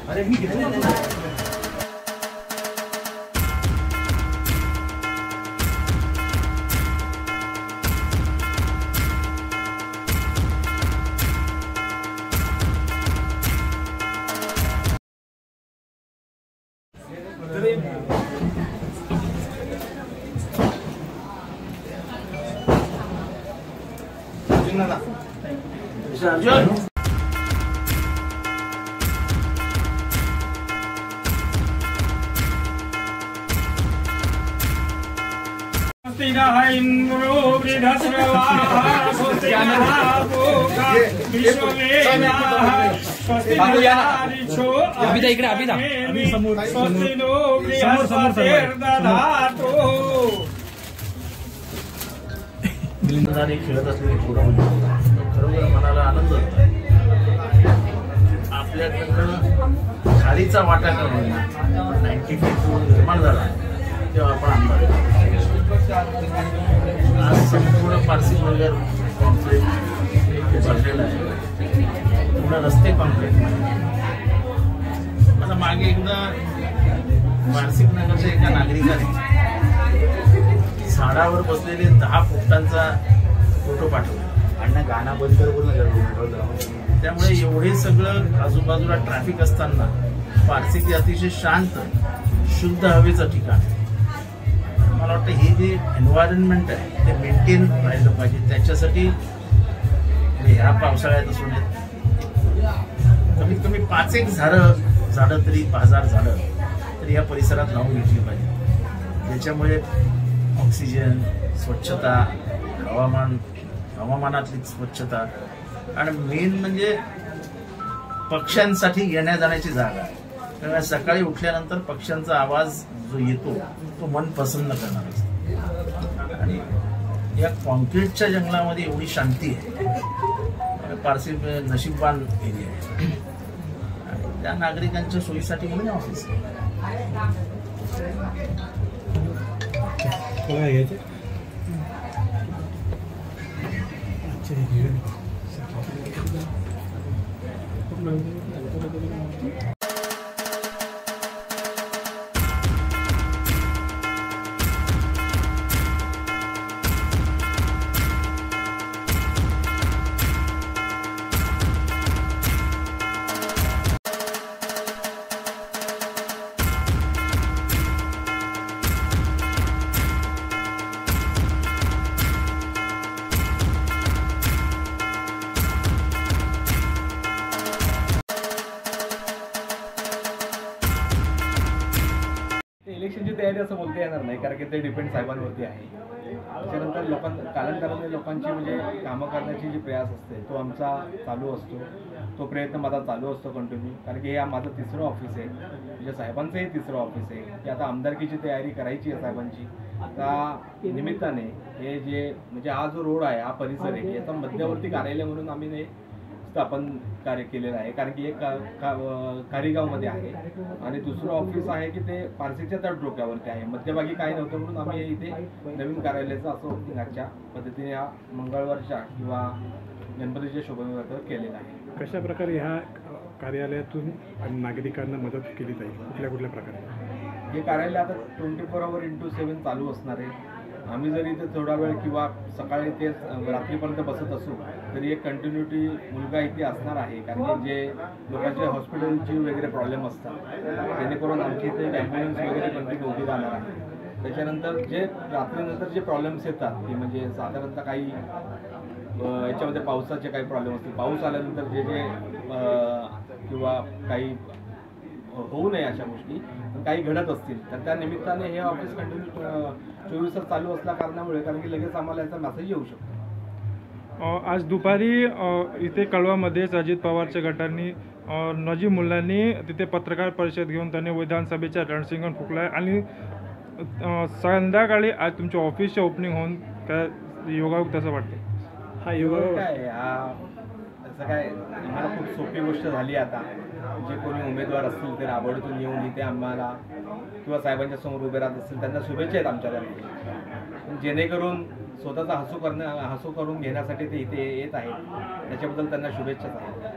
अरे मी अर्जुन इकडे अभिदा समोर खेळत असलेली पोरं खरोखर मनाला आनंद होता. आपल्याकडनं खालीचा वाटा करून 95 निर्माण झाला तेव्हा आपण आमदार. आज संपूर्ण पारसी नगर कॉन्क्रीट चाललेलं आहे, पूर्ण रस्ते कॉन्क्रीट. आता मागे एकदा पारसी नगरच्या एका नागरिकाने झाडावर बसलेले 10 फुटांचा फोटो पाठवला. अण्णा गाणं बंद करून त्यामुळे एवढे सगळं आजूबाजूला ट्रॅफिक असताना पारसी अतिशय शांत शुद्ध हवेचं ठिकाण. मला वाटतं हे जे एन्व्हायरमेंट आहे ते मेंटेन राहिलं पाहिजे. त्याच्यासाठी ह्या पावसाळ्यात असू नये कमीत कमी 5 झाडं तरी 5000 झाडं तरी या परिसरात लावून घेतली पाहिजे. ज्याच्यामुळे ऑक्सिजन, स्वच्छता, हवामानातली स्वच्छता आणि मेन म्हणजे पक्ष्यांसाठी येण्या जाण्याची जागा आहे. त्यामुळे सकाळी उठल्यानंतर पक्ष्यांचा आवाज जो येतो तो मन प्रसन्न करणार असतो. आणि या कॉन्क्रीटच्या जंगलामध्ये एवढी शांती आहे. पारसी नशीबवान एरिया आहे. आणि त्या नागरिकांच्या सोयीसाठी म्हणून ऑफिस आहे. इलेक्शनची तयारी असं बोलता येणार नाही, कारण की ते डिपेंड साहेबांवरती आहे. त्याच्यानंतर कालांतराने लोकांची म्हणजे कामं करण्याची जी प्रयास असते तो आमचा चालू असतो. तो प्रयत्न माझा चालू असतो कंटिन्यू, कारण की हे माझं 3रं ऑफिस आहे. म्हणजे साहेबांचंही 3रं ऑफिस आहे की आता आमदारकीची तयारी करायची आहे साहेबांची. त्या निमित्ताने हे जे म्हणजे हा जो रोड आहे, हा परिसर आहे, याचा मध्यवर्ती कार्यालय म्हणून आम्ही स्थापन कार्य केलेलं आहे. कारण की एक कारीगावमध्ये आहे आणि दुसरं ऑफिस आहे की ते पारसीच्या तटडोक्यावरती आहे. मध्यभागी काही नव्हतं म्हणून आम्ही इथे नवीन कार्यालयाचं असं आजच्या पद्धतीने हा मंगळवारच्या किंवा गणपतीच्या शोभायात्रेवर केलेला आहे. कशा प्रकारे ह्या कार्यालयातून नागरिकांना मदत केली जाईल, कुठल्या प्रकारे? हे कार्यालय आता 24/7 चालू असणार आहे. आम्ही जरी इथे थोडा वेळ किंवा सकाळी ते रात्रीपर्यंत बसत असू तरी एक कंटिन्युटी मुलगा इथे असणार आहे. कारण की जे लोकांचे हॉस्पिटलची वगैरे प्रॉब्लेम असतात जेणेकरून आमची इथे ॲम्ब्युलन्स वगैरे कंटिन्यू उभी राहणार आहे. त्याच्यानंतर जे रात्रीनंतर जे प्रॉब्लेम्स येतात की म्हणजे साधारणतः काही याच्यामध्ये पावसाचे काही प्रॉब्लेम असतील, पाऊस आल्यानंतर जे किंवा काही होऊ नये अशा गोष्टी काही घडत असतील तर त्या निमित्ताने हे ऑफिस कंटिन्यू 24 तास चालू असल्या कारणामुळे, कारण की लगेच आम्हाला याचा मेसेज येऊ शकतो. आज दुपारी इथे कळवामध्येच अजित पवारच्या गटांनी नजीब मुल्लांनी तिथे पत्रकार परिषद घेऊन त्यांनी विधानसभेचा रणशिंगण फुकला आणि संध्याकाळी आज तुमच्या ऑफिसच्या ओपनिंग होऊन काय योगायोग तसं वाटतं? हा योगायोग काय असं काय आम्हाला खूप सोपी गोष्ट झाली. आता जे कोणी उमेदवार असतील ते राबडीतून येऊन इथे आम्हाला किंवा साहेबांच्या समोर उभे राहत असतील त्यांना शुभेच्छा आहेत आमच्याकडे, जेणेकरून स्वतःचा हसू करून घेण्यासाठी ते इथे येत आहेत. त्याच्याबद्दल त्यांना शुभेच्छा आहेत.